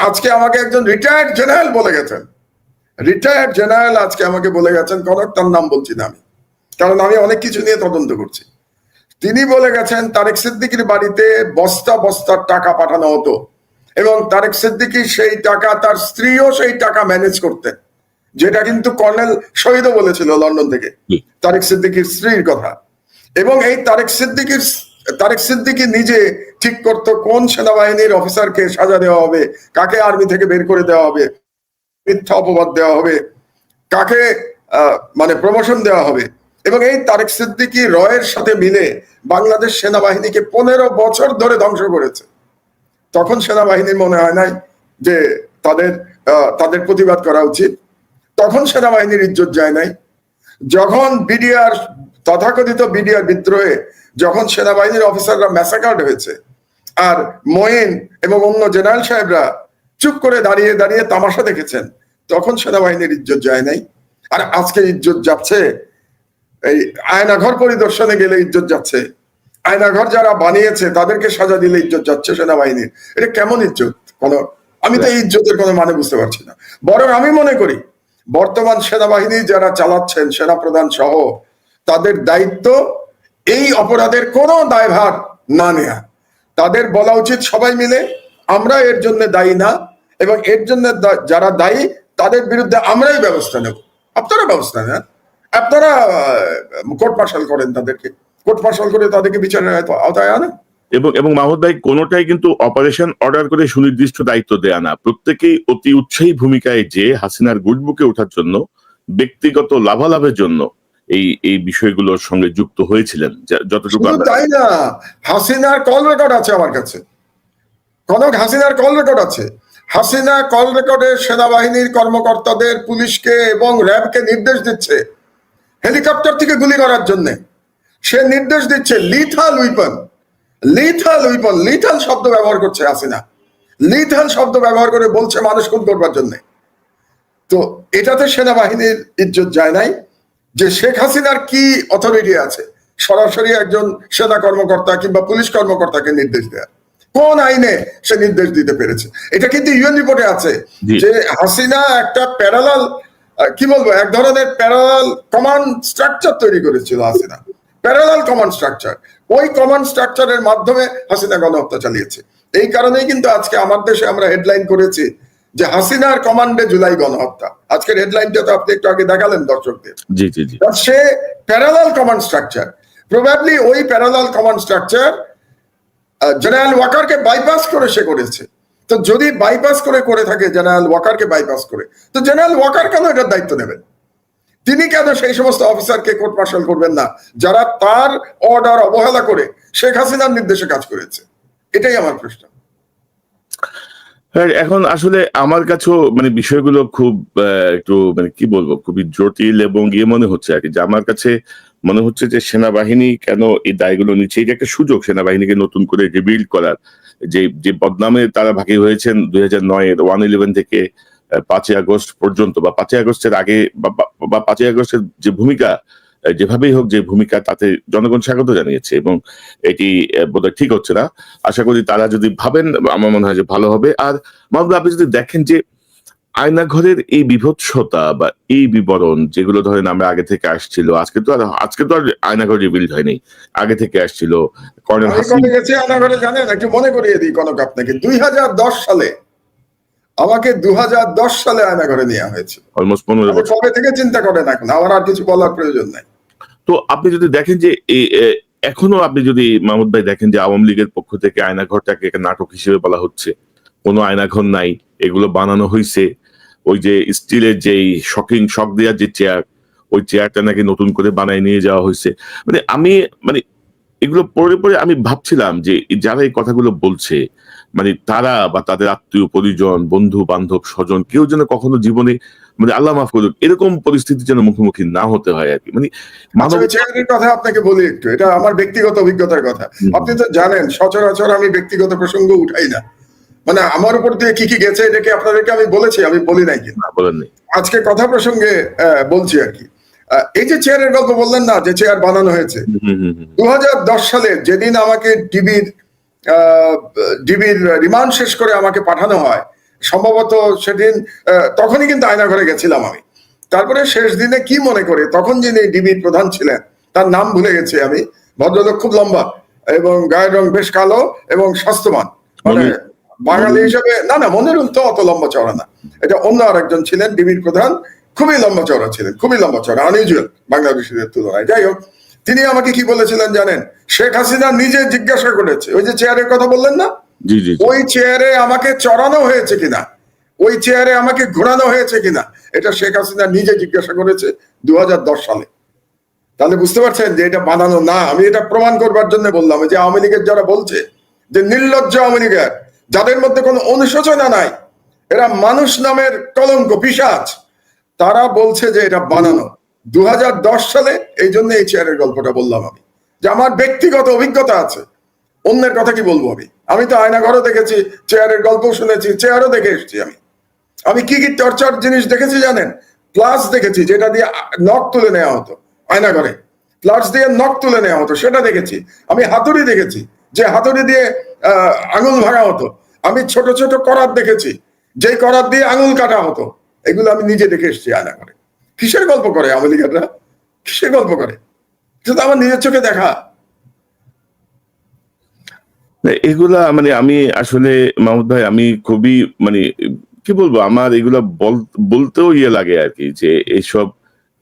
আজকে আমাকে একজন রিটায়ার্ড জেনারেল বলে গেছেন, রিটায়ার্ড জেনারেল আজকে আমাকে বলে গেছেন, কনক তার নাম বলছি না আমি, কারণ আমি অনেক কিছু নিয়ে তদন্ত করছি। তিনি বলে গেছেন তারেক সিদ্দিকীর বাড়িতে বস্তা বস্তার টাকা পাঠানো হতো এবং তারেক সিদ্দিকী সেই টাকা, তার স্ত্রীও সেই টাকা ম্যানেজ করতেন, যেটা কিন্তু কর্নেল শহীদও বলেছিল লন্ডন থেকে, তারেক সিদ্দিকীর স্ত্রীর কথা। এবং এই তারেক সিদ্দিকী নিজে ঠিক করতো কোন সেনাবাহিনীর অফিসারকে সাজা দেওয়া হবে, কাকে আর্মি থেকে বের করে দেওয়া হবে, মিথ্যা অপবাদ দেওয়া হবে, কাকে মানে প্রমোশন দেওয়া হবে। এবং এই তারেক সিদ্দিকী রয়ের সাথে মিলে বাংলাদেশ সেনাবাহিনীকে 15 বছর ধরে ধ্বংস করেছে। তখন সেনাবাহিনীর মনে হয় নাই যে তাদের প্রতিবাদ করা উচিত, তখন সেনাবাহিনীর ইজ্জত যায় নাই। যখন বিডিআর, তথাকথিত বিডিআর বিদ্রোহে যখন সেনাবাহিনীর অফিসাররা ম্যাসাকার্ড হয়েছে আর মঈন এবং অন্য জেনারেল সাহেবরা চুপ করে দাঁড়িয়ে দাঁড়িয়ে তামাশা দেখেছেন, তখন সেনাবাহিনীর ইজ্জত যায় নাই। আর আজকে ইজ্জত যাচ্ছে, এই আয়নাঘর পরিদর্শনে গেলে ইজ্জত যাচ্ছে, আয়নাঘর যারা বানিয়েছে তাদেরকে সাজা দিলে ইজ্জত যাচ্ছে সেনাবাহিনীর। এটা কেমন ইজ্জত? আমি তো এই ইজ্জতের কোনো মানে বুঝতে পারছি না। বরং আমি মনে করি বর্তমান সেনাবাহিনী যারা চালাচ্ছেন, সেনাপ্রধান সহ, তাদের দায়িত্ব এই অপরাধের কোনো দায়ভার না নেয়া। তাদের বলা উচিত সবাই মিলে আমরা এর জন্য দায়ী না, এবং এর জন্য যারা দায়ী তাদের বিরুদ্ধে আমরাই ব্যবস্থা নেব। আপনারা ব্যবস্থা নেন, আপনারা কোর্ট মার্শাল করেন, তাদেরকে কোর্ট মার্শাল করে তাদেরকে বিচারের আওতায় আনেন। এবং মাহমুদ ভাই, কোনোটাই কিন্তু অপারেশন অর্ডার করে সুনির্দিষ্ট দায়িত্ব দেয়া না। প্রত্যেকেই অতি উৎসাহী ভূমিকায় যে হাসিনার গুডবুকে ওঠার জন্য, ব্যক্তিগত লাভালাভের জন্য এই বিষয়গুলোর সঙ্গে যুক্ত হয়েছিলেন। যতটুকু তাই না, হাসিনার কল রেকর্ড আছে আমার কাছে, কনক, হাসিনার কল রেকর্ড আছে। হাসিনা কল রেকর্ডে সেনাবাহিনীর কর্মকর্তাদের, পুলিশকে এবং র্যাবকে নির্দেশ দিচ্ছে হেলিকপ্টার থেকে গুলি করার জন্য। সে নির্দেশ দিচ্ছে lethal weapon, lethal weapon, lethal শব্দ ব্যবহার করছে হাসিনা, লিথাল শব্দ ব্যবহার করে বলছে মানুষ খুন করবার জন্য। তো এটাতে সেনাবাহিনীর ইজ্জত যায় নাই যে শেখ হাসিনার কি অথরিটি আছে সরাসরি একজন সেনা কর্মকর্তা কিংবা পুলিশ কর্মকর্তাকে নির্দেশ দেয়া? কোন আইনে সে নির্দেশ দিতে পেরেছে? এটা কিন্তু ইউএন রিপোর্টে আছে যে হাসিনা একটা প্যারালাল, কি বলবো, এক ধরনের প্যারালাল কমান্ড স্ট্রাকচার তৈরি করেছিল হাসিনা, প্যারালাল কমান্ড স্ট্রাকচার। ওই কমান্ড স্ট্রাকচারের মাধ্যমে হাসিনা গণহত্যা চালিয়েছে। এই কারণেই কিন্তু আজকে আমার দেশে আমরা হেডলাইন করেছি যে হাসিনার কমান্ডে জুলাই গণহত্যা। আজকের হেডলাইনটা তো আপনি একটু আগে দেখালেন দর্শকদের। সে প্যারালাল কমান্ড স্ট্রাকচার, প্রবাবলি ওই প্যারালাল কমান্ড স্ট্রাকচার জেনারেল ওয়াকারকে বাইপাস করে সে করেছে। তো যদি বাইপাস করে থাকে, জেনারেল ওয়াকারকে বাইপাস করে, তো জেনারেল ওয়াকার কেন এটার দায়িত্ব নেবেন? তিনি কেন সেই সমস্ত অফিসারকে কোর্ট মার্শাল করবেন না যারা তার অর্ডার অবহেলা করে শেখ হাসিনার নির্দেশে কাজ করেছে? এটাই আমার প্রশ্ন। এখন আসলে আমার কাছেও মানে বিষয়গুলো খুব একটু মানে কি বলবো, খুবই জটিল এবং মনে হচ্ছে আর কি। যে আমার কাছে মনে হচ্ছে যে সেনাবাহিনী কেন এই দায়গুলো নিচ্ছে। এটা একটা সুযোগ সেনাবাহিনীকে নতুন করে রিবিল্ড করার। যে বদনামে তারা ভাগী হয়েছেন 2009-এর 1/11 থেকে 5ই আগস্ট পর্যন্ত, বা 5ই আগস্টের আগে, বা 5ই আগস্টের যে ভূমিকা, যেভাবেই হোক যে ভূমিকা, তাতে জনগণ স্বাগত জানিয়েছে এবং এটি বোধহয় ঠিক হচ্ছে না। আশা করি তারা যদি ভাবেন, আমার মনে হয় যে ভালো হবে। আর মাহমুদ, আপনি যদি দেখেন যে আয়নাঘরের এই বিভৎসতা বা এই বিবরণ, যেগুলো ধরেন আমরা আগে থেকে আসছিল, আজকে তো আর আয়নাঘর রিভিল হয়নি, আগে থেকে আসছিল। কর্নেল আয়নাঘরে জানেন, একটু মনে করিয়ে দিই কনক আপনাকে, 2010 সালে আমাকে 2010 সালে আয়নাঘরে নেওয়া হয়েছিল। অলমোস্ট 15 বছর। কবে থেকে চিন্তা করেন, এখন আমার আর কিছু বলার প্রয়োজন নাই। তো আপনি যদি দেখেন যে এখনো আপনি যদি মাহমুদ ভাই দেখেন যে আওয়ামী লীগের পক্ষ থেকে আয়নাঘরটাকে একটা নাটক হিসেবে বলা হচ্ছে, কোনো আয়নাঘর নাই, এগুলো বানানো হয়েছে। ওই যে স্টিলের যেই শক দেওয়ার যে চেয়ার, ওই চেয়ারটা নাকি নতুন করে বানায় নিয়ে যাওয়া হয়েছে। মানে এগুলো পড়ে আমি ভাবছিলাম যে যারা এই কথাগুলো বলছে, মানে তারা বা তাদের আত্মীয় পরিজন, বন্ধু বান্ধব, স্বজন, কেউ যেন কখনো জীবনে, মানে আল্লাহ মাফ করুক, এরকম পরিস্থিতি যেন মুখোমুখি না হতে হয় আর কি। মানে চেয়ারের কথা আপনাকে বলি একটু, এটা আমার ব্যক্তিগত অভিজ্ঞতার কথা। আপনি তো জানেন সচরাচর আমি ব্যক্তিগত প্রসঙ্গ উঠাই না, মানে আমার উপর দিয়ে কি কি গেছে এটাকে আপনাদেরকে আমি বলেছি, আমি বলি নাই কিন্তু আজকে কথা প্রসঙ্গে বলছি আর কি। এই যে চেয়ারের গল্প বললেন না, যে চেয়ার বানানো হয়েছে 2010 সালে, যেদিন আমাকে ডিবির রিমান্ড শেষ করে আমাকে পাঠানো হয়, সম্ভবত সেদিন তখনই কিন্তু আয়নাঘরে গেছিলাম আমি। তারপরে শেষ দিনে কি মনে করে তখন যিনি ডিবির প্রধান ছিলেন তার নাম ভুলে গেছি আমি, ভদ্রলোক খুব লম্বা এবং গায়ের রং বেশ কালো এবং স্বাস্থ্যবান, মানে বাঙালি হিসেবে না মনিরুল তো অত লম্বা চওড়া না, এটা অন্য আরেকজন ছিলেন ডিবির প্রধান, খুবই লম্বা চওড়া ছিলেন, খুবই লম্বা চওড়া, আনইউজুয়াল বাংলাদেশিদের তুলনায়। যাই হোক, তিনি আমাকে কি বলেছিলেন জানেন? শেখ হাসিনা নিজে জিজ্ঞাসা করেছে, ওই যে চেয়ারের কথা বললেন না, ওই চেয়ারে আমাকে চড়ানো হয়েছে কিনা, ওই চেয়ারে আমাকে ঘোরানো হয়েছে কিনা, এটা শেখ হাসিনা নিজে জিজ্ঞাসা করেছে 2010 সালে। তাহলে বুঝতে পারছেন যে এটা বানানো না। আমি এটা প্রমাণ করবার জন্য বললাম যে আওয়ামী লীগের যারা বলছে যে নির্লজ্জ আওয়ামী লীগের, যাদের মধ্যে কোনো অনুশোচনা নাই, এরা মানুষ নামের কলঙ্ক, পিশাচ, তারা বলছে যে এটা বানানো 2010 সালে। এই জন্য এই চেয়ারের গল্পটা বললাম আমি, যে আমার ব্যক্তিগত অভিজ্ঞতা আছে, অন্যের কথা কি বলবো আমি তো আয়নাঘরও দেখেছি, চেয়ারের গল্প শুনেছি, চেয়ারও দেখে এসেছি আমি কি কি টর্চার জিনিস দেখেছি জানেন? প্লাস দেখেছি, যেটা দিয়ে নখ তুলে নেওয়া হতো আয়নাঘরে, প্লাস দিয়ে নখ তুলে নেওয়া হতো, সেটা দেখেছি আমি। হাতুড়ি দেখেছি, যে হাতুড়ি দিয়ে আঙুল ভাঙা হতো। আমি ছোট ছোট করাত দেখেছি, যে করাত দিয়ে আঙুল কাটা হতো। এগুলো আমি নিজে দেখে এসেছি আয়নাঘরে। কিসের গল্প করে আওয়ামী লীগেররা? কিসের গল্প করে? সেটা আমার নিজের চোখে দেখা। এগুলা মানে আমি আসলে মাহমুদ ভাই, আমি খুবই মানে কি বলবো, আমার এগুলা বলতেও ইয়ে লাগে আর কি, যে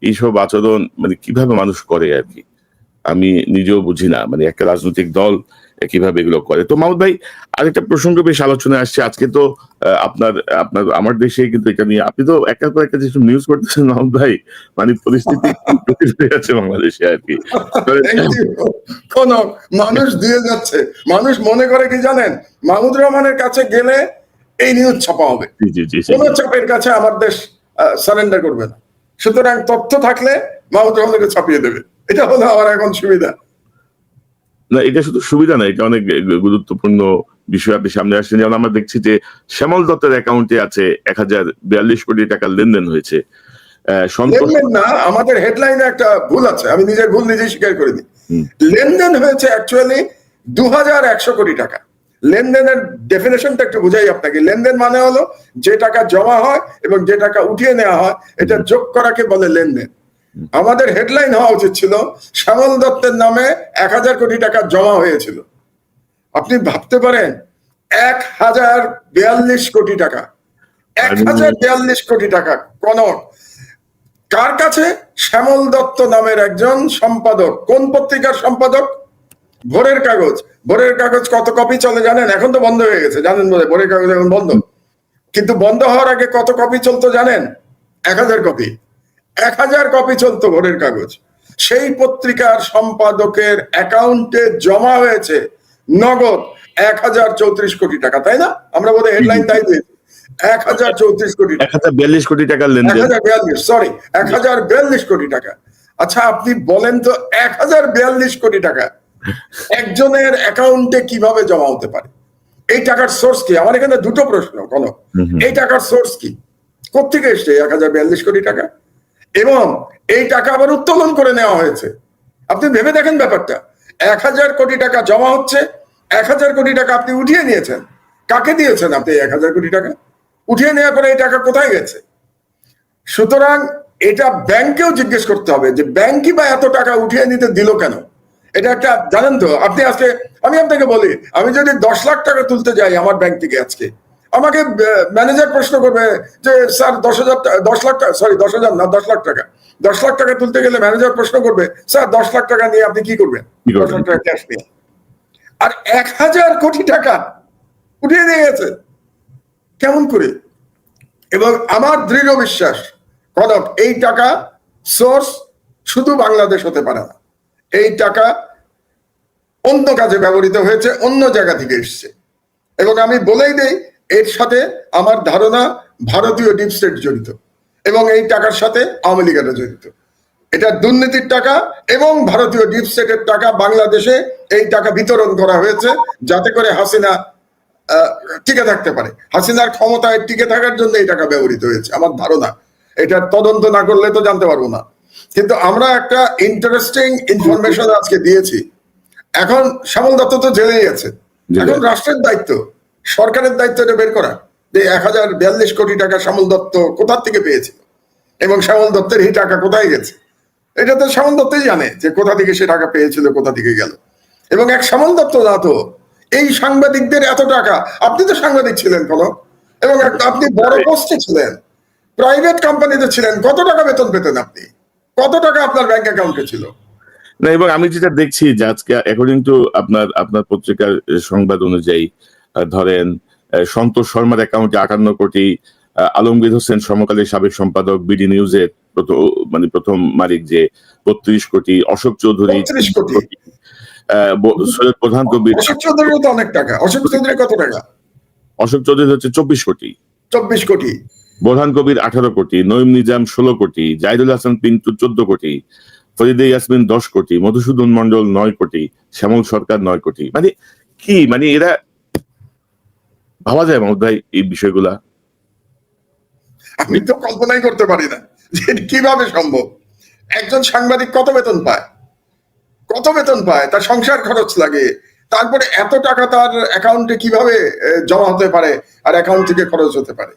এইসব আচরণ মানে কিভাবে মানুষ করে আর কি, আমি নিজেও বুঝি না, মানে একটা রাজনৈতিক দল কিভাবে এগুলো করে। তো মাহমুদ ভাই, আরেকটা প্রসঙ্গ বেশ আলোচনায় আসছে আজকে, তো আপনার আপনার আমার দেশে কিন্তু এটা নিয়ে আপনি তো একের পর একটা যেসব নিউজ করতেছেন মাহমুদ ভাই, মানে পরিস্থিতি জটিল হয়ে যাচ্ছে বাংলাদেশে আর কি। কোন মানুষ দিয়ে যাচ্ছে, মানুষ মনে করে কি জানেন, মাহমুদুর রহমানের কাছে গেলে এই নিউজ ছাপা হবে, কোন চাপের কাছে আমার দেশ সারেন্ডার করবে না। সুতরাং তথ্য থাকলে মাহমুদুর রহমানকে ছাপিয়ে দেবে, এটা হলো আমার এখন সুবিধা। না, এটা শুধু সুবিধা না, এটা অনেক গুরুত্বপূর্ণ বিষয় আপনি সামনে আসছেন। যেমন আমরা দেখছি যে শ্যামল দত্তের অ্যাকাউন্টে আছে 1042 কোটি টাকার লেনদেন হয়েছে। লেনদেন না, আমাদের হেডলাইনে একটা ভুল আছে, আমি নিজের ভুল নিজেই স্বীকার করে দিই। লেনদেন হয়েছে অ্যাকচুয়ালি 2100 কোটি টাকা। লেনদেনের ডেফিনেশনটা একটু বুঝাই আপনাকে। লেনদেন মানে হলো যে টাকা জমা হয় এবং যে টাকা উঠিয়ে নেওয়া হয়, এটা যোগ করাকে বলে লেনদেন। আমাদের হেডলাইন হওয়া উচিত ছিল শ্যামল দত্তের নামে 1000 কোটি টাকা জমা হয়েছিল। আপনি ভাবতে পারেন 1042 কোটি টাকা, 1042 কোটি টাকা কনক কার কাছে? শ্যামল দত্ত নামের একজন সম্পাদক। কোন পত্রিকার সম্পাদক? ভোরের কাগজ। ভোরের কাগজ কত কপি চলে জানেন? এখন তো বন্ধ হয়ে গেছে, জানেন বলে ভোরের কাগজ এখন বন্ধ, কিন্তু বন্ধ হওয়ার আগে কত কপি চলতো জানেন? 1000 কপি। 1000 কপি চলতো ভোরের কাগজ। সেই পত্রিকার সম্পাদকের অ্যাকাউন্টে জমা হয়েছে নগদ 1034 কোটি টাকা, তাই না? আমরা বোধহয় হেডলাইন তাই দিয়েছি, 1034 কোটি টাকা, 1042 কোটি টাকার লেনদেন, 1042 কোটি টাকা। আচ্ছা আপনি বলেন তো, 1042 কোটি টাকা একজনের অ্যাকাউন্টে কিভাবে জমা হতে পারে? এই টাকার সোর্স কি? আমার এখানে দুটো প্রশ্ন। কোন এই টাকার সোর্স কি? কোত্থেকে এসছে 1042 কোটি টাকা? এবং এই টাকা আবার উত্তোলন করে নেওয়া হয়েছে। আপনি ভেবে দেখেন ব্যাপারটা, 1000 কোটি টাকা জমা হচ্ছে, 1000 কোটি টাকা আপনি উঠিয়ে নিয়েছেন। কাকে দিয়েছেন আপনি 1000 কোটি টাকা? উঠিয়ে নেওয়ার পরে এই টাকা কোথায় গেছে? সুতরাং এটা ব্যাংকেও জিজ্ঞেস করতে হবে যে ব্যাংকই বা এত টাকা উঠিয়ে নিতে দিল কেন? এটা একটা, জানেন তো আপনি, আজকে আমি আপনাকে বলি, আমি যদি 10 লাখ টাকা তুলতে যাই আমার ব্যাংক থেকে, আজকে আমাকে ম্যানেজার প্রশ্ন করবে যে স্যার 10 লাখ টাকা, সরি 10,000 না, 10 লাখ টাকা, 10 লাখ টাকা তুলতে গেলে ম্যানেজার প্রশ্ন করবে, স্যার 10 লাখ টাকা নিয়ে আপনি কি করবেন? 10 লাখ টাকা ক্যাশ নিয়ে। আর 1000 কোটি টাকা উঠিয়ে নিয়ে গেছে, কেমন করে? এবং আমার দৃঢ় বিশ্বাস কনক, এই টাকা সোর্স শুধু বাংলাদেশ হতে পারে না, এই টাকা অন্য কাজে ব্যবহৃত হয়েছে, অন্য জায়গা থেকে এসছে। এবং আমি বলেই দেই, এর সাথে আমার ধারণা ভারতীয় ডিপ স্টেট জড়িত, এবং এই টাকার সাথে আওয়ামী লীগেরা জড়িত। এটা দুর্নীতির টাকা এবং ভারতীয় ডিপ স্টেটের টাকা বাংলাদেশে এই টাকা বিতরণ করা হয়েছে যাতে করে হাসিনা টিকে থাকতে পারে। হাসিনার ক্ষমতায় টিকে থাকার জন্য এই টাকা ব্যবহৃত হয়েছে আমার ধারণা। এটার তদন্ত না করলে তো জানতে পারবো না। কিন্তু আমরা একটা ইন্টারেস্টিং ইনফরমেশন আজকে দিয়েছি। এখন শ্যামল দত্ত তো জেলেই আছে, এখন রাষ্ট্রের দায়িত্ব, সরকারের দায়িত্ব এটা বের করা যে 1042 কোটি টাকা শ্যামল দত্ত কোথা থেকে পেয়েছিল এবং শ্যামল দত্তের এই টাকা কোথায় গেছে, এটা তো শ্যামল দত্তই জানে যে কোথা থেকে সে টাকা পেয়েছিল, কোথা থেকে গেল। এবং এক শ্যামল দত্ত না তো এই সাংবাদিকদের এত টাকা, আপনি তো সাংবাদিক ছিলেন কোনো, এবং আপনি বড় পোস্টে ছিলেন, প্রাইভেট কোম্পানিতে ছিলেন, কত টাকা বেতন পেতেন আপনি, কত টাকা আপনার ব্যাংক অ্যাকাউন্টে ছিল? না, এবং আমি যেটা দেখছি যে আজকে অ্যাকর্ডিং টু আপনার পত্রিকার সংবাদ অনুযায়ী ধরেন সন্তোষ শর্মার অ্যাকাউন্টে 58 কোটি, আলমগীর হোসেন সমকালীন সাবেক সম্পাদক বিডি নিউজের প্রথম মালিক যে 32 কোটি, অশোক চৌধুরী 32 কোটি, সৈয়দ প্রধান কবির, অশোক চৌধুরীর তো অনেক টাকা। অশোক চৌধুরী কত টাকা? অশোক চৌধুরী হচ্ছে 24 কোটি, 24 কোটি, বোরহান কবির 18 কোটি, নঈম নিজাম 16 কোটি, জাহিদুল হাসান পিন্টু 14 কোটি, ফরিদে ইয়াসমিন 10 কোটি, মধুসূদন মন্ডল 9 কোটি, শ্যামল সরকার 9 কোটি। মানে কি, মানে এরা ভাবা যায় মাহমুদ ভাই এই বিষয়গুলা? আমি তো কল্পনাই করতে পারি না যে কিভাবে সম্ভব। একজন সাংবাদিক কত বেতন পায়, কত বেতন পায়, তার সংসার খরচ লাগে, তারপরে এত টাকা তার অ্যাকাউন্টে কিভাবে জমা হতে পারে আর অ্যাকাউন্ট থেকে খরচ হতে পারে।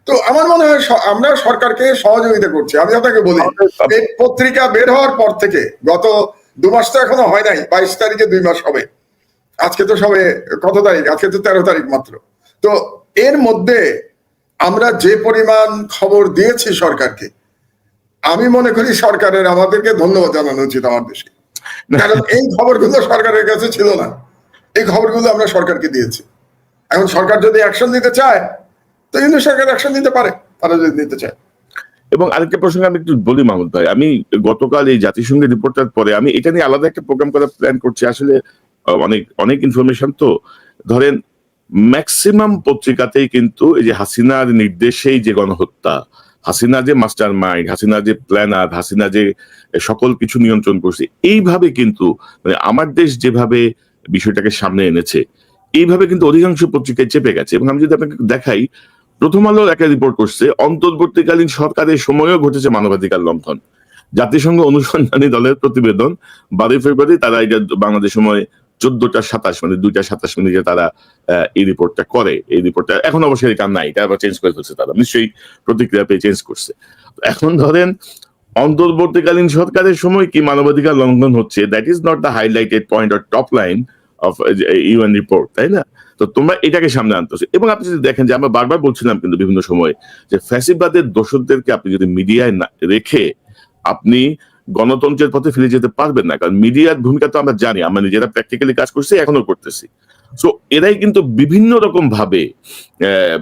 তো আমার মনে হয় আমরা সরকারকে সহযোগিতা করছি। আমি আপনাকে বলি, এই পত্রিকা বের হওয়ার পর থেকে গত 2 মাস তো এখনো হয় নাই, 22 তারিখে 2 মাস হবে, আজকে তো সবে কত তারিখ, আজকে তো 13 তারিখ মাত্র। তো এর মধ্যে আমরা যে পরিমাণ খবর দিয়েছি সরকারকে, আমি মনে করি সরকারের আমাদেরকে ধন্যবাদ জানানো উচিত আমার দেশে, কারণ এই খবরগুলো সরকারের কাছে ছিল না, এই খবরগুলো আমরা সরকারকে দিয়েছি। এখন সরকার যদি অ্যাকশন নিতে চায় তো কিন্তু সরকার অ্যাকশন নিতে পারে, তারা যদি নিতে চায়। এবং আরেকটা প্রসঙ্গে আমি একটু বলি মাহমুদ ভাই, আমি গতকাল এই জাতিসংঘের রিপোর্টটার পরে আমি এটা নিয়ে আলাদা একটা প্রোগ্রাম করার প্ল্যান করছি। আসলে অনেক অনেক ইনফরমেশন তো, ধরেন ম্যাক্সিমাম পত্রিকাতেই কিন্তু এই যে হাসিনার নির্দেশেই যে গণহত্যা, হাসিনা যে মাস্টার মাইন্ড, হাসিনা যে প্ল্যানার, হাসিনা যে সকল কিছু নিয়ন্ত্রণ করছে, এইভাবে কিন্তু মানে আমার দেশ যেভাবে বিষয়টাকে সামনে এনেছে, এইভাবে কিন্তু অধিকাংশ পত্রিকায় চেপে গেছে। এবং আমি যদি আপনাকে দেখাই, প্রথম আলোর একটা রিপোর্ট করছে অন্তর্বর্তীকালীন সরকারের সময়ও ঘটেছে মানবাধিকার লঙ্ঘন। জাতিসংঘ অনুসন্ধানী দলের প্রতিবেদন 12 ফেব্রুয়ারি, তারা এটা বাংলাদেশ সময় 14:27 মানে 2:27 মিনিটে তারা এই রিপোর্টটা করে। এই রিপোর্টটা এখন অবশ্যই এটা নাই, এটা আবার চেঞ্জ করে ফেলছে, তারা নিশ্চয়ই প্রতিক্রিয়া পেয়ে চেঞ্জ করছে। এখন ধরেন অন্তর্বর্তীকালীন সরকারের সময় কি মানবাধিকার লঙ্ঘন হচ্ছে, that is not the highlighted point or top line of UN report, তাই না? তো তোমরা এটাকে সামনে আনতেছো। এবং আপনি যদি দেখেন যে আমরা বারবার বলছিলাম কিন্তু বিভিন্ন সময় যে ফ্যাসিবাদের দোষরদেরকে আপনি যদি মিডিয়ায় রেখে আপনি গণতন্ত্রের পথে ফিরে যেতে পারবেন না, কারণ মিডিয়ার ভূমিকা তো আমরা জানি, আমরা নিজেরা প্র্যাকটিক্যালি কাজ করছি, এখনো করতেছি। সো এরাই কিন্তু বিভিন্ন রকম ভাবে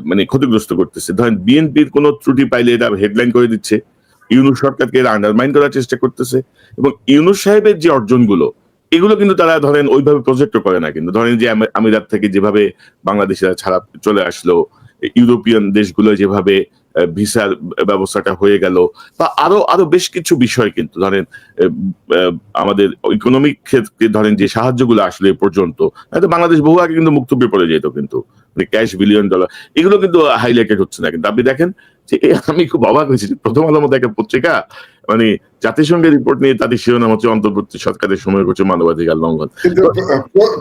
মানে ক্ষতিগ্রস্ত করতেছে। ধরেন বিএনপির কোনো ত্রুটি পাইলে এটা হেডলাইন করে দিচ্ছে, ইউনূস সরকারকে এরা আন্ডারমাইন করার চেষ্টা করতেছে। এবং ইউনূস সাহেবের যে অর্জনগুলো, এগুলো কিন্তু তারা ধরেন ওইভাবে প্রজেক্ট করে না। কিন্তু ধরেন যে আমিরাত থেকে যেভাবে বাংলাদেশিরা ছাড়া চলে আসলো, ইউরোপিয়ান দেশগুলো যেভাবে ভিসার ব্যবস্থাটা হয়ে গেল, বা আরো আরো বেশ কিছু বিষয় কিন্তু ধরেন আমাদের ইকোনমিক ক্ষেত্রে ধরেন যে সাহায্যগুলো আসলে পর্যন্ত, বাংলাদেশ বহু আগে কিন্তু মুক্তব্যে পড়ে যেত, কিন্তু ক্যাশ $1 বিলিয়ন, এগুলো কিন্তু হাইলাইটেড হচ্ছে না। কিন্তু আপনি দেখেন যে আমি খুব অবাক হয়েছি, প্রথম আলোর মতো একটা পত্রিকা মানে জাতিসংঘের রিপোর্ট নিয়ে তাদের শিরোনাম হচ্ছে অন্তর্বর্তী সরকারের সময় করছে মানবাধিকার লঙ্ঘন। কিন্তু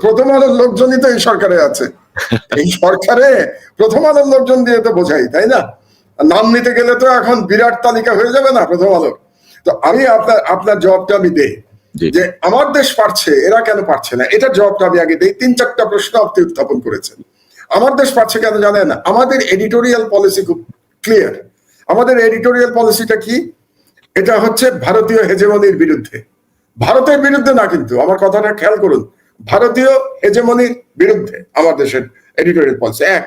প্রথম আলোর লোকজনই তো এই সরকারে আছে, এই সরকারে প্রথম আলোর লোকজন দিয়ে তো বোঝাই, তাই না? নাম নিতে গেলে তো এখন বিরাট তালিকা হয়ে যাবে না প্রথম আলোর। তো আমি আপনার জবাবটা আমি দেই যে আমার দেশ পারছে, এরা কেন পারছে না, এটার জবাবটা আমি আগে দেই। 3-4টা প্রশ্ন আপনি উত্থাপন করেছেন। আমার দেশ পারছে কেন জানেন? আমাদের এডিটোরিয়াল পলিসি খুব ক্লিয়ার। আমাদের এডিটোরিয়াল পলিসিটা কি? এটা হচ্ছে ভারতীয় হেজেমনির বিরুদ্ধে, ভারতের বিরুদ্ধে না, কিন্তু আমার কথাটা খেয়াল করুন, ভারতীয় হেজেমনির বিরুদ্ধে আমার দেশের এডিটোরিয়াল পলিসি। 1,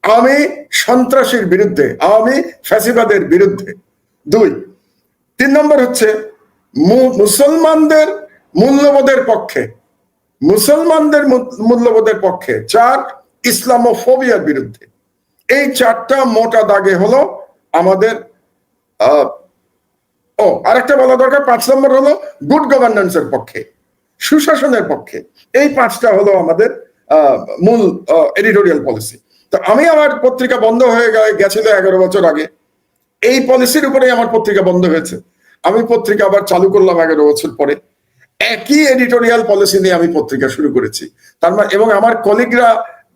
আওয়ামী সন্ত্রাসীর বিরুদ্ধে, আওয়ামী ফ্যাসিবাদের বিরুদ্ধে। 2, 3 নম্বর হচ্ছে মুসলমানদের মূল্যবোধের পক্ষে, মুসলমানদের মূল্যবোধের পক্ষে। 4, ইসলামোফোবিয়ার বিরুদ্ধে। এই 4টা মোটা দাগে হলো আমাদের আরেকটা বলা দরকার, 5 নম্বর হলো গুড গভর্নেন্সের পক্ষে, সুশাসনের পক্ষে। এই 5টা হলো আমাদের মূল এডিটোরিয়াল পলিসি। তো আমি আমার পত্রিকা বন্ধ হয়ে গেছিল 11 বছর আগে, এই পলিসির উপরেই আমার পত্রিকা বন্ধ হয়েছে। আমি পত্রিকা আবার চালু করলাম 11 বছর পরে, একই এডিটোরিয়াল পলিসি নিয়ে আমি পত্রিকা শুরু করেছি। তার মানে, এবং আমার কলিগরা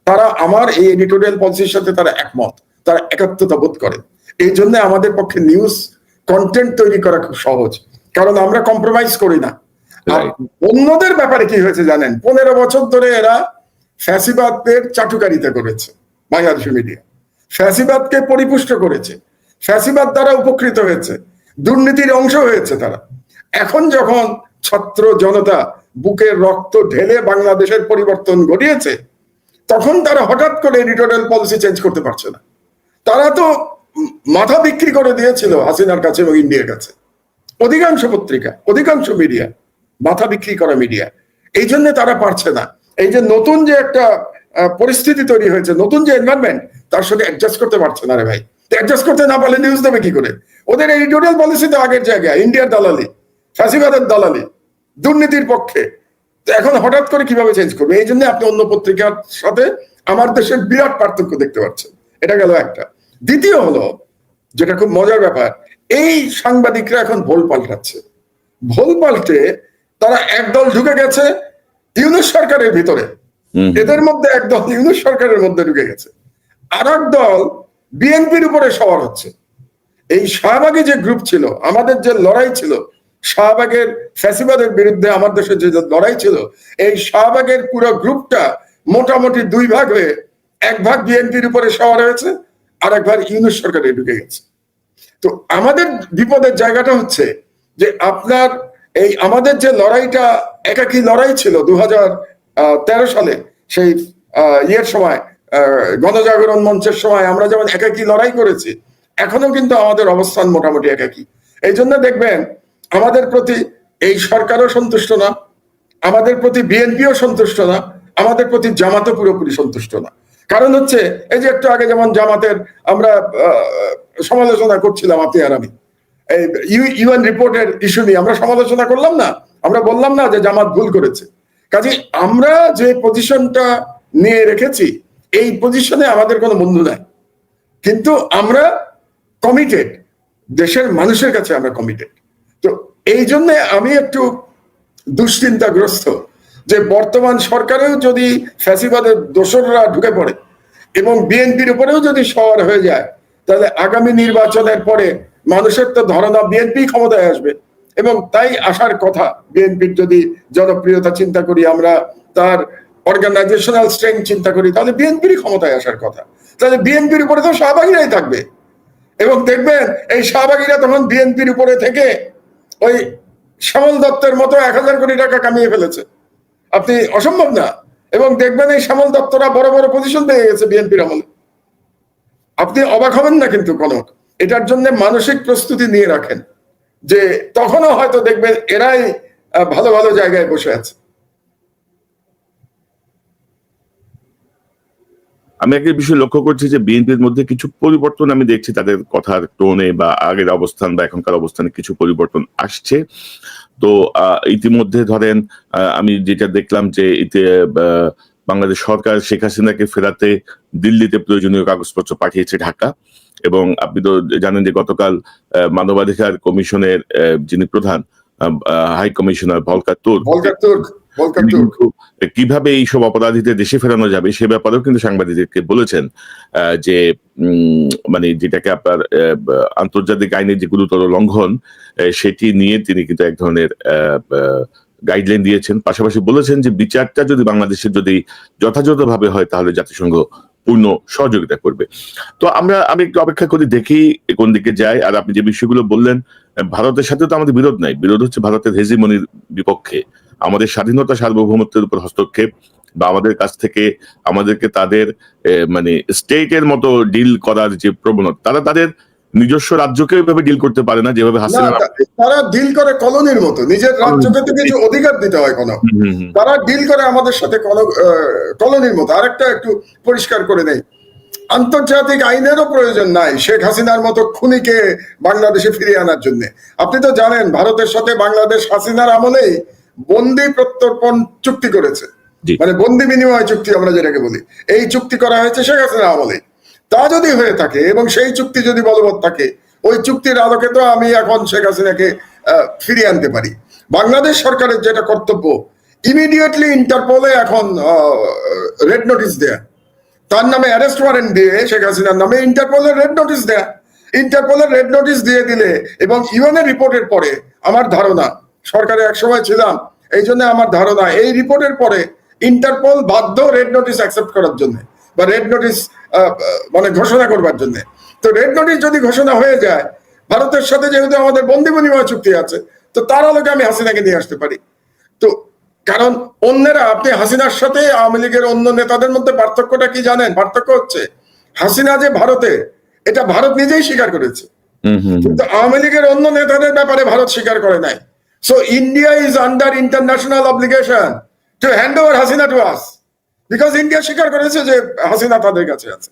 তারা আমার এই এডিটোরিয়াল পলিসির সাথে তারা একমত, তারা একাত্মতা বোধ করে। এই জন্য আমাদের পক্ষে নিউজ কন্টেন্ট তৈরি করা খুব সহজ, কারণ আমরা কম্প্রোমাইজ করি না। আর অন্যদের ব্যাপারে কি হয়েছে জানেন, 15 বছর ধরে এরা ফ্যাসিবাদের চাটুকারিতা করেছে, বাংলাদেশের মিডিয়া ফ্যাসিবাদকে পরিপুষ্ট করেছে, ফ্যাসিবাদ দ্বারা উপকৃত হয়েছে, দুর্নীতির অংশ হয়েছে তারা। এখন যখন ছাত্র জনতা বুকের রক্ত ঢেলে বাংলাদেশের পরিবর্তন ঘটিয়েছে, তখন তারা হঠাৎ করে এডিটোরিয়াল পলিসি চেঞ্জ করতে পারছে না। তারা তো মাথা বিক্রি করে দিয়েছিল হাসিনার কাছে এবং ইন্ডিয়ার কাছে। অধিকাংশ পত্রিকা, অধিকাংশ মিডিয়া মাথা বিক্রি করা মিডিয়া। এই জন্য তারা পারছে না। এই যে নতুন যে একটা পরিস্থিতি তৈরি হয়েছে, নতুন যে এনভায়রনমেন্ট, তার সঙ্গে অ্যাডজাস্ট করতে পারছে না রে ভাই। অ্যাডজাস্ট করতে না পারলে নিউজ দেবে কি করে? ওদের এডিটোরিয়াল পলিসি তো আগের জায়গায়, ইন্ডিয়ার দালালি, ফ্যাসিবাদের দালালি, দুর্নীতির পক্ষে। এখন হঠাৎ করে কিভাবে চেঞ্জ করবে? এই জন্য আপনি অন্য পত্রিকার সাথে আমার দেশের বিরাট পার্থক্য দেখতে পাচ্ছেন। এটা গেল একটা। দ্বিতীয় হলো, যেটা খুব মজার ব্যাপার, এই সাংবাদিকরা এখন ভোল পাল্টাচ্ছে। ভোল পাল্টে তারা একদল ঢুকে গেছে ইউনূস সরকারের ভিতরে, এদের মধ্যে একদল ইউনূস সরকারের মধ্যে ঢুকে গেছে, আর এক দল বিএনপির উপরে সওয়ার হচ্ছে। এই শাহবাগী যে গ্রুপ ছিল, আমাদের যে লড়াই ছিল, শাহবাগের ফ্যাসিবাদের বিরুদ্ধে আমার দেশে যে লড়াই ছিল, এই শাহবাগের পুরো গ্রুপটা মোটামুটি দুই ভাগ হয়ে এক ভাগ বিএনপির উপরে সওয়ার হয়েছে, আর এক ভাগ ইউনূস সরকারে ঢুকে গেছে। তো আমাদের বিপদের জায়গাটা হচ্ছে যে আপনার এই আমাদের যে লড়াইটা একাকী লড়াই ছিল 2013 সালে, সেই ইয়ের সময়, গণজাগরণ মঞ্চের সময় আমরা যেমন একাকী লড়াই করেছি, এখনো কিন্তু আমাদের অবস্থান মোটামুটি একাকী। এই জন্য দেখবেন আমাদের প্রতি এই সরকারও সন্তুষ্ট না, আমাদের প্রতি বিএনপিও সন্তুষ্ট না, আমাদের প্রতি জামাতও পুরোপুরি সন্তুষ্ট না। কারণ হচ্ছে এই যে একটু আগে যেমন জামাতের আমরা সমালোচনা করছিলাম, আপনি আর আমি, এই ইউএন রিপোর্টের ইস্যু নিয়ে আমরা সমালোচনা করলাম না, আমরা বললাম না যে জামাত ভুল করেছে। কাজে আমরা যে পজিশনটা নিয়ে রেখেছি, এই পজিশনে আমাদের কোনো বন্ধু নাই, কিন্তু আমরা কমিটেড, দেশের মানুষের কাছে আমরা কমিটেড। তো এই জন্য আমি একটু দুশ্চিন্তাগ্রস্ত যে বর্তমান সরকারেও যদি ফ্যাসিবাদের দোসররা ঢুকে পড়ে এবং বিএনপির উপরেও যদি সওয়ার হয়ে যায়, তাহলে আগামী নির্বাচনের পরে মানুষের তো ধারণা বিএনপি ক্ষমতায় আসবে, এবং তাই আসার কথা। বিএনপির যদি জনপ্রিয়তা চিন্তা করি আমরা, তার অর্গানাইজেশনাল স্ট্রেংথ চিন্তা করি, তাহলে বিএনপির ক্ষমতায় আসার কথা। তাহলে বিএনপির উপরে তো শাহবাগীরাই থাকবে, এবং দেখবেন এই শাহবাগীরা তখন বিএনপির উপরে থেকে ওই শ্যামল দত্তের মতো 1000 কোটি টাকা কামিয়ে ফেলেছে। আপনি অসম্ভব না। এবং দেখবেন এই শ্যামল দত্তরা বড় বড় পজিশন পেয়ে গেছে বিএনপির আমলে। আপনি অবাক হবেন না কিন্তু কনক, এটার জন্য মানসিক প্রস্তুতি নিয়ে রাখেন যে তখনও হয়তো দেখবেন এরাই ভালো ভালো জায়গায় বসে আছে। আমি একটা বিষয় লক্ষ্য করছি যে বিএনপির মধ্যে কিছু পরিবর্তন আমি দেখছি, তাদের কথার টোনে বা আগের অবস্থান বা এখনকার অবস্থানে কিছু পরিবর্তন আসছে। তো ইতিমধ্যে ধরেন আমি যেটা দেখলাম যে বাংলাদেশ সরকার শেখ হাসিনাকে ফেরাতে দিল্লিতে প্রয়োজনীয় কাগজপত্র পাঠিয়েছে ঢাকা, এবং আপনি তো জানেন যে গতকাল মানবাধিকার কমিশনের যিনি প্রধান হাই কমিশনার ভলকার তুর্ক কিভাবে এইসব অপরাধীদের দেশে ফেরানো যাবে সে ব্যাপারেও কিন্তু সাংবাদিকদেরকে বলেছেন যে মানে যেটাকে আপনার আন্তর্জাতিক আইনের যে গুরুতর লঙ্ঘন সেটি নিয়ে তিনি কিন্তু এক ধরনের গাইডলাইন দিয়েছেন। পাশাপাশি বলেছেন যে বিচারটা যদি বাংলাদেশের যদি যথাযথভাবে হয় তাহলে জাতিসংঘ পূর্ণ সহযোগিতা করবে। তো আমি একটু অপেক্ষা করি, দেখি কোন দিকে যায়। আর আপনি যে বিষয়গুলো বললেন, ভারতের সাথে তো আমাদের বিরোধ নাই, বিরোধ হচ্ছে ভারতের হেজিমনির বিপক্ষে, আমাদের স্বাধীনতা সার্বভৌমত্বের উপর হস্তক্ষেপ বা আমাদের কাছ থেকে আমাদেরকে তাদের মানে স্টেটের মতো ডিল করার যে প্রবণতা, তারা তাদের নিজস্ব রাজ্যকে ওইভাবে ডিল করতে পারে না যেভাবে হাসিনা। তারা ডিল করে কলোনির মতো, নিজের রাজ্যকে তো কিছু অধিকার দিতে হয় কোনো, তারা ডিল করে আমাদের সাথে কলোনির মতো। আরেকটা একটু পরিষ্কার করে নেই, আন্তর্জাতিক আইনেরও প্রয়োজন নাই শেখ হাসিনার মতো খুনিকে বাংলাদেশে ফিরিয়ে আনার জন্য। আপনি তো জানেন ভারতের সাথে বাংলাদেশ হাসিনার আমলেই বন্দি প্রত্যর্পণ চুক্তি করেছে, মানে বন্দি বিনিময় চুক্তি আমরা যেটাকে বলি, এই চুক্তি করা হয়েছে শেখ হাসিনার আমলে। তা যদি হয়ে থাকে এবং সেই চুক্তি যদি বলবৎ থাকে, ওই চুক্তির আলোকে তো আমি এখন শেখ হাসিনাকে ফিরিয়ে আনতে পারি। বাংলাদেশ সরকারের যেটা কর্তব্য, ইমিডিয়েটলি ইন্টারপোলে এখন রেড নোটিশ দেয়া, তার নামে অ্যারেস্ট ওয়ারেন্ট দিয়ে শেখ হাসিনার নামে ইন্টারপোলের রেড নোটিশ দেয়া। ইন্টারপোলের রেড নোটিশ দিয়ে দিলে এবং ইউএনএ রিপোর্টের পরে আমার ধারণা, সরকারে একসময় ছিলাম এই জন্য আমার ধারণা এই রিপোর্টের পরে ইন্টারপোল বাধ্য রেড নোটিশ অ্যাকসেপ্ট করার জন্য বা রেড নোটিশ মানে ঘোষণা করবার জন্য। তো রেড নোটিশ যদি ঘোষণা হয়ে যায়, ভারতের সাথে যেহেতু আমাদের বন্দি বিনিময় চুক্তি আছে, তো তার আলোকে আমি হাসিনাকে নিয়ে আসতে পারি। তো কারণ অন্যরা, আপনি হাসিনার সাথে আওয়ামী লীগের অন্য নেতাদের মধ্যে পার্থক্যটা কি জানেন? পার্থক্য হচ্ছে হাসিনা যে ভারতে, এটা ভারত নিজেই স্বীকার করেছে, কিন্তু আওয়ামী লীগের অন্য নেতাদের ব্যাপারে ভারত স্বীকার করে নাই। So India is under international obligation to hand over Hasina to us, because India স্বীকার করেছে যে হাসিনা তাদের কাছে আছে।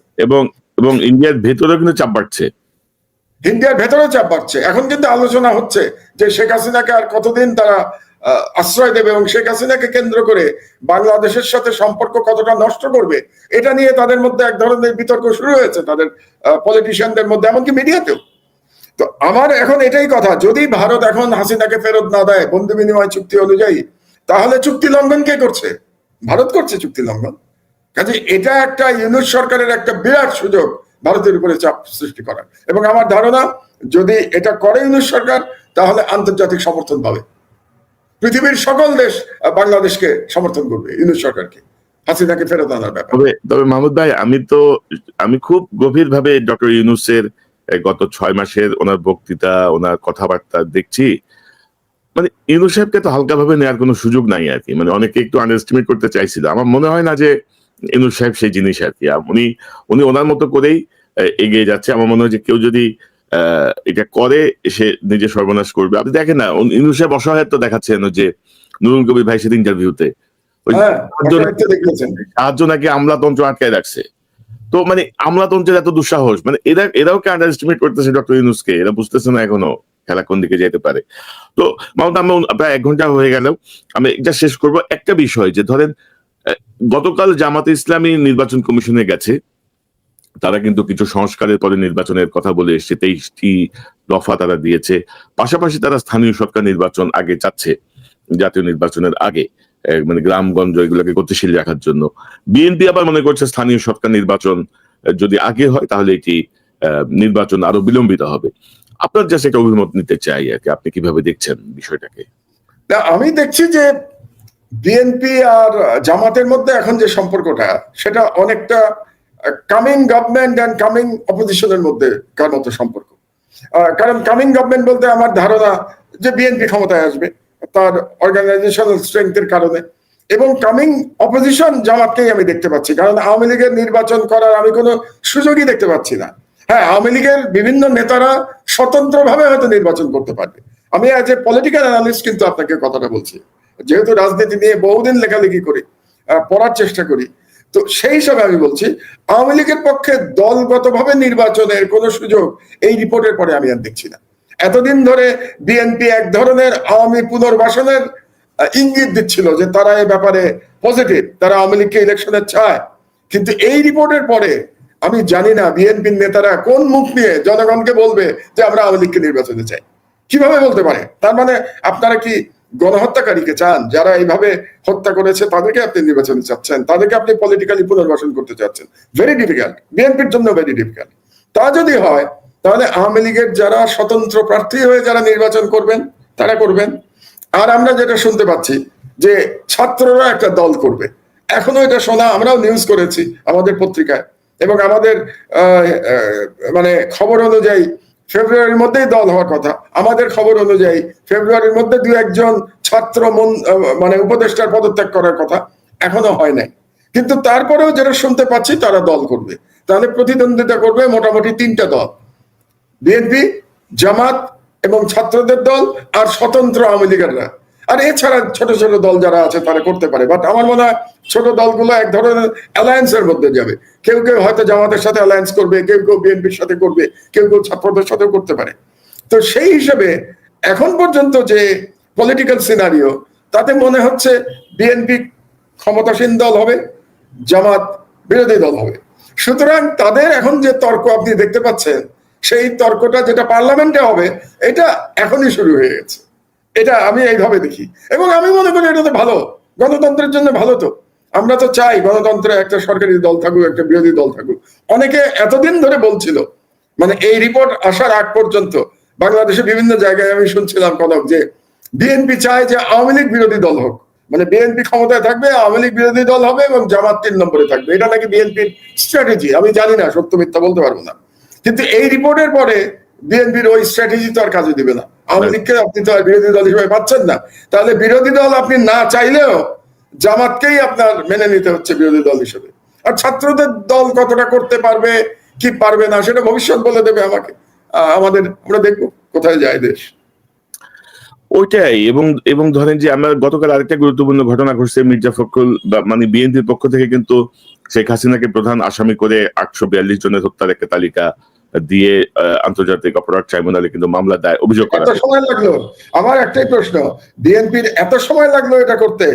এবং ইন্ডিয়ার ভেতরেও কিন্তু চাপ বাড়ছে, ইন্ডিয়ার ভেতরেও চাপ বাড়ছে। এখন কিন্তু আলোচনা হচ্ছে যে শেখ হাসিনাকে আর কতদিন তারা আশ্রয় দেবে এবং শেখ হাসিনাকে কেন্দ্র করে বাংলাদেশের সাথে সম্পর্ক কতটা নষ্ট করবে, এটা নিয়ে তাদের মধ্যে এক ধরনের বিতর্ক শুরু হয়েছে, তাদের পলিটিশিয়ানদের মধ্যে, এমনকি মিডিয়াতেও। তো আমার এখন এটাই কথা, যদি ভারত এখন হাসিনাকে ফেরত না দেয় বন্ধু বিনিময় চুক্তি অনুযায়ী, তাহলে চুক্তি লঙ্ঘন কে করছে? ভারত করছে চুক্তি লঙ্ঘন। কাজে এটা একটা ইউনূস সরকারের একটা বিরাট সুযোগ ভারতের উপরে চাপ সৃষ্টি করার, এবং আমার ধারণা যদি এটা করে ইউনূস সরকার, তাহলে আন্তর্জাতিক সমর্থন পাবে। পৃথিবীর সকল দেশ বাংলাদেশকে সমর্থন করবে, ইউনূস সরকারকে হাসিনাকে ফেরত আনার ব্যাপারে। তবে মাহমুদ ভাই, আমি খুব গভীর ভাবে ডক্টর ইউনূসের গত 6 মাসের ওনার বক্তৃতা, ওনার কথাবার্তা দেখছি। মানে ইউনূস সাহেবকে তো হালকা ভাবে নেওয়ার কোনো সুযোগ নাই আর কি। মানে অনেকে একটু আন্ডারএস্টিমেট করতে চাইছিল। আমার মনে হয় না যে ইউনূস সাহেব সেই জিনিস আর কি। উনি ওনার মতো করেই এগিয়ে যাচ্ছে। আমার মনে হয় যে কেউ যদি এটা করে, সে নিজে সর্বনাশ করবে। আপনি দেখেন না, ইউনূস সাহেব অসহায়ত্ব দেখাচ্ছেন যে নুরুল কবির ভাই সেদিন ইন্টারভিউতে সাহায্য নাকি আমলাতন্ত্র আটকায় রাখছে। তো মানে আমলাতন্ত্রের এত দুঃসাহস, মানে এরাও কে আন্ডারএস্টিমেট করতেছে ডক্টর ইউনূসকে। এরা বুঝতেছে না এখনো খেলা কোন দিকে যেতে পারে। তো মাহমুদ, আমরা প্রায় 1 ঘন্টা হয়ে গেল, আমি এটা শেষ করব। একটা বিষয় যে ধরেন, গতকাল জামাতে ইসলামী নির্বাচন কমিশনে গেছে, তারা কিন্তু কিছু সংস্কারের পরে নির্বাচনের কথা বলে এসছে, 23টি দফা তারা দিয়েছে। পাশাপাশি তারা স্থানীয় সরকার নির্বাচন আগে চাচ্ছে, জাতীয় নির্বাচনের আগে, মানে গ্রামগঞ্জ এগুলোকে গতিশীল রাখার জন্য। বিএনপি আবার মনে করছে স্থানীয় সরকার নির্বাচন যদি আগে হয় তাহলে এটি নির্বাচন আরো বিলম্বিত হবে। আপনার জাস্ট একটা অভিমত নিতে চাই আর কি, আপনি কিভাবে দেখছেন বিষয়টাকে? আমি দেখছি যে বিএনপি আর জামাতের মধ্যে এখন যে সম্পর্কটা, সেটা অনেকটা কামিং গভর্নমেন্ট এন্ড কামিং অপোজিশনের মধ্যে কার মতো সম্পর্ক। কারণ কামিং গভর্নমেন্ট বলতে আমার ধারণা যে বিএনপি ক্ষমতায় আসবে তার অর্গানাইজেশনাল স্ট্রেংথের কারণে, এবং কামিং অপোজিশন জামাতকেই আমি দেখতে পাচ্ছি। কারণ আওয়ামী লীগের নির্বাচন করার আমি কোনো সুযোগই দেখতে পাচ্ছি না। হ্যাঁ, আওয়ামী লীগের বিভিন্ন নেতারা স্বতন্ত্রভাবে হয়তো নির্বাচন করতে পারবে। আমি অ্যাজ এ পলিটিক্যাল অ্যানালিস্ট কিন্তু আপনাকে কথাটা বলছি, যেহেতু রাজনীতি নিয়ে বহুদিন লেখালেখি করি, পড়ার চেষ্টা করি, তো সেই হিসাবে আমি বলছি আওয়ামী লীগের পক্ষে দলগতভাবে নির্বাচনের কোনো সুযোগ এই রিপোর্টের পরে আমি আর দেখছি না। এতদিন ধরে বিএনপি এক ধরনের আওয়ামী পুনর্বাসনের ইঙ্গিত দিচ্ছিল যে তারা এই ব্যাপারে পজিটিভ, তারা আওয়ামী লীগকে ইলেকশনে চায়, কিন্তু এই রিপোর্টের পরে আমি জানি না বিএনপির নেতারা কোন মুখ নিয়ে জনগণকে বলবে যে আমরা আওয়ামী লীগকে নির্বাচনে চাই। কিভাবে বলতে পারে? তার মানে আপনারা কি গণহত্যাকারীকে চান? যারা এইভাবে হত্যা করেছে তাদেরকে আপনি নির্বাচনে চাচ্ছেন, তাদেরকে আপনি পলিটিক্যালি পুনর্বাসন করতে চাচ্ছেন। ভেরি ডিফিকাল্ট, বিএনপির জন্য ভেরি ডিফিকাল্ট। তা যদি হয় তাহলে আওয়ামী লীগের যারা স্বতন্ত্র প্রার্থী হয়ে যারা নির্বাচন করবেন তারা করবেন। আর আমরা যেটা শুনতে পাচ্ছি যে ছাত্ররা একটা দল করবে, এখনো এটা শোনা, আমরাও নিউজ করেছি আমাদের পত্রিকায়, এবং আমাদের মানে খবর অনুযায়ী ফেব্রুয়ারির মধ্যেই দল হওয়ার কথা। আমাদের খবর অনুযায়ী ফেব্রুয়ারির মধ্যে 2-1 জন ছাত্র মানে উপদেষ্টার পদত্যাগ করার কথা, এখনো হয় নাই। কিন্তু তারপরেও যেটা শুনতে পাচ্ছি তারা দল করবে। তাহলে প্রতিদ্বন্দ্বিতা করবে মোটামুটি 3টা দল, বিএনপি, জামাত এবং ছাত্রদের দল, আর স্বতন্ত্র আওয়ামী লীগেররা। আর এছাড়া ছোট ছোট দল যারা আছে তারা করতে পারে। বাট আমার মনে হয় ছোট দলগুলো এক ধরনের অ্যালায়েন্সের মধ্যে যাবে। কেউ কেউ হয়তো জামাতের সাথে অ্যালায়েন্স করবে, কেউ কেউ বিএনপির সাথে করবে, কেউ কেউ ছাত্রদের সাথেও করতে পারে। তো সেই হিসেবে এখন পর্যন্ত যে পলিটিক্যাল সিনারিও, তাতে মনে হচ্ছে বিএনপি ক্ষমতাসীন দল হবে, জামাত বিরোধী দল হবে। সুতরাং তাদের এখন যে তর্ক আপনি দেখতে পাচ্ছেন, সেই তর্কটা যেটা পার্লামেন্টে হবে, এটা এখনই শুরু হয়ে গেছে। এটা আমি এইভাবে দেখি, এবং আমি মনে করি এটা তো ভালো, গণতন্ত্রের জন্য ভালো। তো আমরা তো চাই গণতন্ত্রে একটা সরকারি দল থাকুক, একটা বিরোধী দল থাকুক। অনেকে এতদিন ধরে বলছিল, মানে এই রিপোর্ট আসার আগ পর্যন্ত বাংলাদেশে বিভিন্ন জায়গায় আমি শুনছিলাম কনক, যে বিএনপি চায় যে আওয়ামী লীগ বিরোধী দল হোক, মানে বিএনপি ক্ষমতায় থাকবে, আওয়ামী লীগ বিরোধী দল হবে এবং জামাত 3 নম্বরে থাকবে। এটা নাকি বিএনপির স্ট্র্যাটেজি। আমি জানি না, সত্য মিথ্যা বলতে পারবো না, কিন্তু এই রিপোর্টের পরে বিএনপির ওই স্ট্র্যাটেজি তো আর কাজে দিবে না। আওয়ামী লীগকে আপনি তো আর বিরোধী দল হিসেবে পাচ্ছেন না, তাহলে বিরোধী দল আপনি না চাইলেও জামাতকেই আপনার মেনে নিতে হচ্ছে বিরোধী দল হিসেবে। আর ছাত্রদের দল কতটা করতে পারবে কি পারবে না সেটা ভবিষ্যৎ বলে দেবে আমাকে, আমরা দেখবো কোথায় যায় দেশ। ওইটাই। এবং এবং ধরেন যে আমরা গতকাল আরেকটা গুরুত্বপূর্ণ ঘটনা ঘটছে, মির্জা ফখরুল মানে বিএনপির পক্ষ থেকে কিন্তু শেখ হাসিনাকে প্রধান আসামি করে 842 জনের হত্যার একটা তালিকা দিয়ে আন্তর্জাতিক অপরাধ ট্রাইব্যুনালে কিন্তু মামলা দায় অভিযোগ করা। এত সময় লাগলো? আমার একটাই প্রশ্ন, বিএনপির এত সময় লাগলো এটা করতে?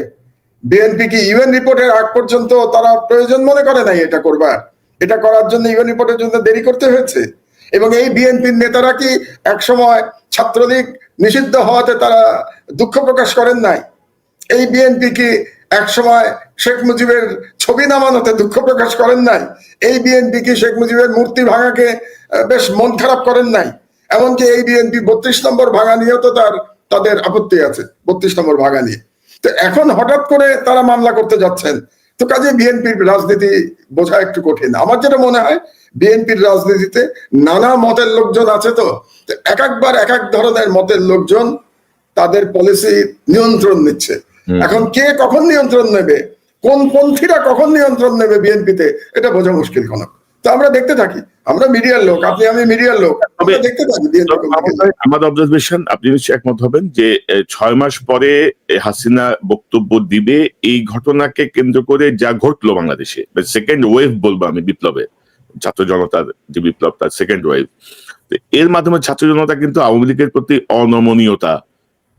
বিএনপি কি ইউএন রিপোর্টের আগ পর্যন্ত তারা প্রয়োজন মনে করে নাই এটা করবার? এটা করার জন্য ইউএন রিপোর্টের জন্য দেরি করতে হয়েছে? এবং এই বিএনপির নেতারা কি একসময় ছাত্রলীগ নিষিদ্ধ হওয়াতে তারা দুঃখ প্রকাশ করেন নাই? এই বিএনপি কি একসময় শেখ মুজিবের ছবি নামানোতে দুঃখ প্রকাশ করেন নাই? এই বিএনপি কি শেখ মুজিবের মূর্তি ভাঙাকে বেশ মন খারাপ করেন নাই? এমনকি এই বিএনপি 32 নম্বর ভাঙা নিয়েও তো তাদের আপত্তি আছে, 32 নম্বর ভাঙা নিয়ে। তো এখন হঠাৎ করে তারা মামলা করতে যাচ্ছেন, তো কাজে বিএনপির রাজনীতি বোঝা একটু কঠিন। আমার যেটা মনে হয়, বিএনপির রাজনীতিতে নানা মতের লোকজন আছে, তো এক একবার এক এক ধরনের মতের লোকজন তাদের পলিসি নিয়ন্ত্রণ নিচ্ছে। এখন কে কখন নিয়ন্ত্রণ নেবে, কোন পন্থীরা কখন নিয়ন্ত্রণ নেবে বিএনপিতে, এটা বোঝা মুশকিল। কনক, তো আমরা দেখতে থাকি, আমরা মিডিয়ার লোক, আমি মিডিয়ার লোক, আমরা দেখতে থাকি। আমার অবজারভেশন, আপনি নিশ্চয়ই একমত হবেন যে 6 মাস পরে হাসিনা বক্তব্য দিবে, এই ঘটনাকে কেন্দ্র করে যা ঘটলো বাংলাদেশে, সেকেন্ড ওয়েভ বলবো আমি, বিপ্লবে ছাত্র জনতার যে বিপ্লব, তার সেকেন্ড ওয়েভ, এর মাধ্যমে ছাত্র জনতা কিন্তু আওয়ামী লীগের প্রতি অনমনীয়তা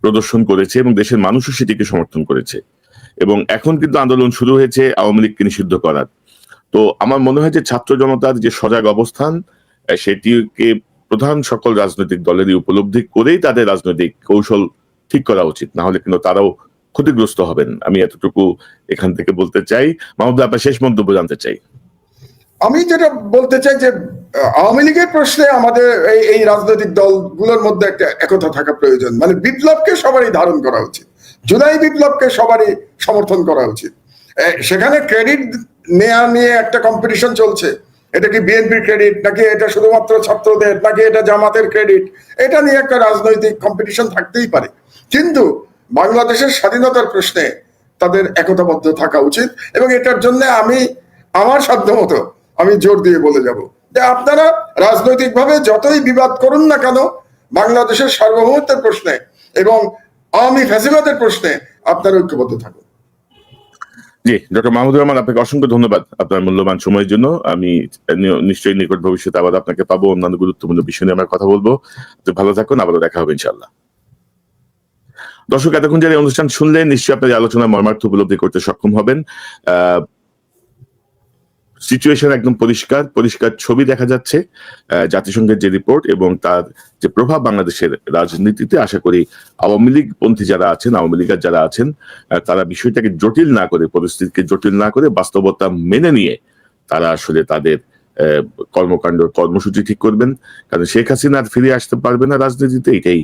প্রদর্শন করেছে এবং দেশের মানুষও সেটিকে সমর্থন করেছে। এবং এখন কিন্তু আন্দোলন শুরু হয়েছে আওয়ামী লীগকে নিষিদ্ধ করার। তো আমার মনে হয় যে ছাত্র জনতার যে সজাগ অবস্থান, সেটিকে প্রধান সকল রাজনৈতিক দলেরই উপলব্ধি করেই তাদের রাজনৈতিক কৌশল ঠিক করা উচিত, না হলে কিন্তু তারাও ক্ষতিগ্রস্ত হবেন। আমি এতটুকু এখান থেকে বলতে চাই। মাহমুদ, আপনার শেষ মন্তব্য জানতে চাই। আমি যেটা বলতে চাই যে আওয়ামী লীগের প্রশ্নে আমাদের এই রাজনৈতিক দলগুলোর মধ্যে একটা একতা থাকা প্রয়োজন। মানে বিপ্লবকে সবারই ধারণ করা উচিত, জুলাই বিপ্লবকে সবারই সমর্থন করা উচিত। সেখানে ক্রেডিট নেয়া নিয়ে একটা কম্পিটিশন চলছে, এটা কি বিএনপির ক্রেডিট নাকি এটা শুধুমাত্র ছাত্রদের নাকি এটা জামাতের ক্রেডিট, এটা নিয়ে একটা রাজনৈতিক কম্পিটিশন থাকতেই পারে। কিন্তু বাংলাদেশের স্বাধীনতার প্রশ্নে তাদের একতাবদ্ধ থাকা উচিত। এবং এটার জন্য আমি আমার সাধ্যমতো আমি জোর দিয়ে বলে যাব যে আপনারা রাজনৈতিকভাবে যতই বিবাদ করুন না কেন, বাংলাদেশের সার্বভৌমত্বের প্রশ্নে এবং আওয়ামী ফ্যাসিবাদের প্রশ্নে আপনারা ঐক্যবদ্ধ থাকুন। জি, ডক্টর মাহমুদুর রহমান, আপনাকে অসংখ্য ধন্যবাদ আপনার মূল্যবান সময়ের জন্য। আমি নিশ্চয়ই নিকট ভবিষ্যতে আবার আপনাকে পাবো, অন্যান্য গুরুত্বপূর্ণ বিষয় নিয়ে আমরা কথা বলবো। ভালো থাকুন, আবারও দেখা হবে ইনশাআল্লাহ। দর্শক, এতক্ষণ যারা অনুষ্ঠান শুনলেন, নিশ্চয়ই আপনার আলোচনা মর্মার্থ উপলব্ধি করতে সক্ষম হবেন। সিচুয়েশন একদম পরিষ্কার ছবি দেখা যাচ্ছে জাতিসংঘের যে রিপোর্ট এবং তার যে প্রভাব বাংলাদেশের রাজনীতিতে। আশা করি আওয়ামী লীগ পন্থী যারা আছেন, আওয়ামী লীগের যারা আছেন, তারা বিষয়টাকে জটিল না করে, পরিস্থিতিকে জটিল না করে বাস্তবতা মেনে নিয়ে তারা আসলে তাদের কর্মসূচি ঠিক করবেন। কারণ শেখ হাসিনা আর ফিরে আসতে পারবে না রাজনীতিতে, এটাই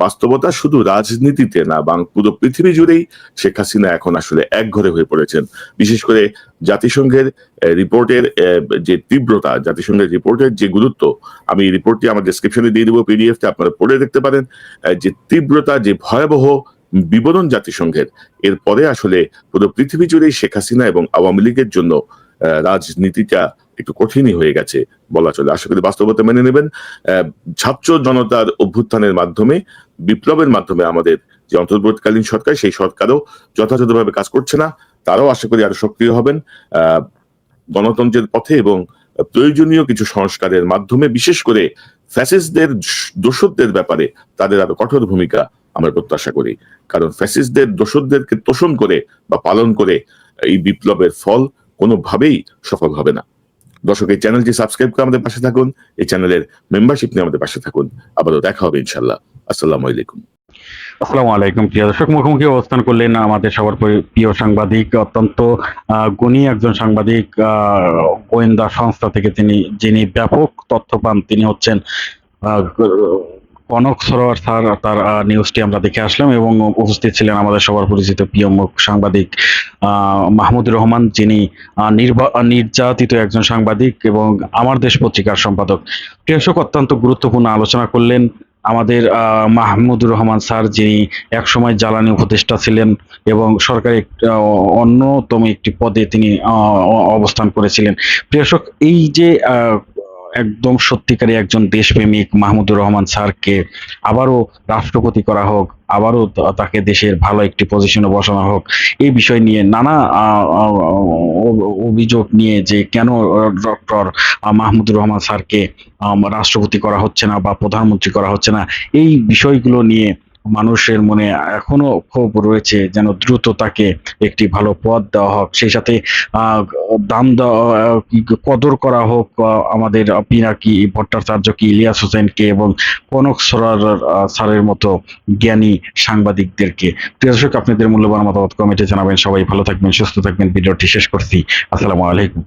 বাস্তবতা। শুধু রাজনীতিতে না, পুরো পৃথিবী জুড়েই শেখ হাসিনা এখন আসলে একঘরে হয়ে পড়েছেন। বিশেষ করে জাতিসংঘের রিপোর্টের যে তীব্রতা, জাতিসংঘের রিপোর্টের যে গুরুত্ব, আমি রিপোর্টটি আমার ডেসক্রিপশনে দিয়ে দিব, পিডিএফটা আপনারা পড়ে দেখতে পারেন। যে তীব্রতা, যে ভয়াবহ বিবরণ জাতিসংঘের, এরপরে আসলে পুরো পৃথিবী জুড়েই শেখ হাসিনা এবং আওয়ামী লীগের জন্য রাজনীতিটা একটু কঠিনই হয়ে গেছে বলা চলে। আশা করি বাস্তবতা মেনে নেবেন। ছাত্র জনতার অভ্যুত্থানের মাধ্যমে, বিপ্লবের মাধ্যমে আমাদের যে অন্তর্বর্তীকালীন সরকার, সেই সরকারও যথাযথভাবে কাজ করছে না। তারাও আশা করি আরো সক্রিয় হবেন গণতন্ত্রের পথে এবং প্রয়োজনীয় কিছু সংস্কারের মাধ্যমে, বিশেষ করে ফ্যাসিস্টদের, দোসরদের ব্যাপারে তাদের আরো কঠোর ভূমিকা আমরা প্রত্যাশা করি। কারণ ফ্যাসিস্টদের, দোসরদেরকে তোষণ করে বা পালন করে এই বিপ্লবের ফল কোনোভাবেই সফল হবে না। দর্শক, এই চ্যানেলটি সাবস্ক্রাইব করে আমাদের পাশে থাকুন, এই চ্যানেলের মেম্বারশিপ নিয়ে আমাদের পাশে থাকুন। আবারও দেখা হবে ইনশাআল্লাহ। আসসালামু আলাইকুম। আসসালামু আলাইকুম প্রিয় দর্শক, মুখোমুখি অবস্থান করলেন আমাদের সবার প্রিয় সাংবাদিক, অত্যন্ত গুণী একজন সাংবাদিক, গোয়েন্দা সংস্থা থেকে যিনি ব্যাপক তথ্য পান, তিনি হচ্ছেন আহ, কনক সরোয়ার স্যার। তার নিউজটি আমরা দেখে আসলাম এবং উপস্থিত ছিলেন আমাদের সবার পরিচিত প্রিয় মুখ সাংবাদিক মাহমুদুর রহমান, যিনি নির্যাতিত একজন সাংবাদিক এবং আমার দেশ পত্রিকার সম্পাদক। প্রিয় দর্শক, অত্যন্ত গুরুত্বপূর্ণ আলোচনা করলেন আমাদের মাহমুদুর রহমান স্যার, যিনি একসময় জ্বালানি উপদেষ্টা ছিলেন এবং সরকারি অন্যতম একটি পদে তিনি অবস্থান করেছিলেন। প্রিয় দর্শক, এই যে একদম সত্যিকারী একজন দেশপ্রেমিক মাহমুদুর রহমান স্যারকে আবারও রাষ্ট্রপতি করা হোক, আবারও তাকে দেশের ভালো একটি পজিশনে বসানো হোক, এই বিষয় নিয়ে নানা অভিযোগ নিয়ে যে কেন ডক্টর মাহমুদুর রহমান স্যারকে রাষ্ট্রপতি করা হচ্ছে না বা প্রধানমন্ত্রী করা হচ্ছে না, এই বিষয়গুলো নিয়ে মানুষের মনে এখনো ক্ষোভ রয়েছে, যেন দ্রুত তাকে একটি ভালো পদ দেওয়া হোক, সেই সাথে আহ দাম দেওয়া, কদর করা হোক আমাদের পিনাকি ভট্টাচার্যকে, ইলিয়াস হোসেনকে এবং কনক সরোয়ার স্যারের মতো জ্ঞানী সাংবাদিকদেরকে। প্রিয় দর্শক, আপনাদের মূল্যবান মতামত কমেন্টে জানাবেন। সবাই ভালো থাকবেন, সুস্থ থাকবেন। ভিডিওটি শেষ করছি। আসসালামু আলাইকুম।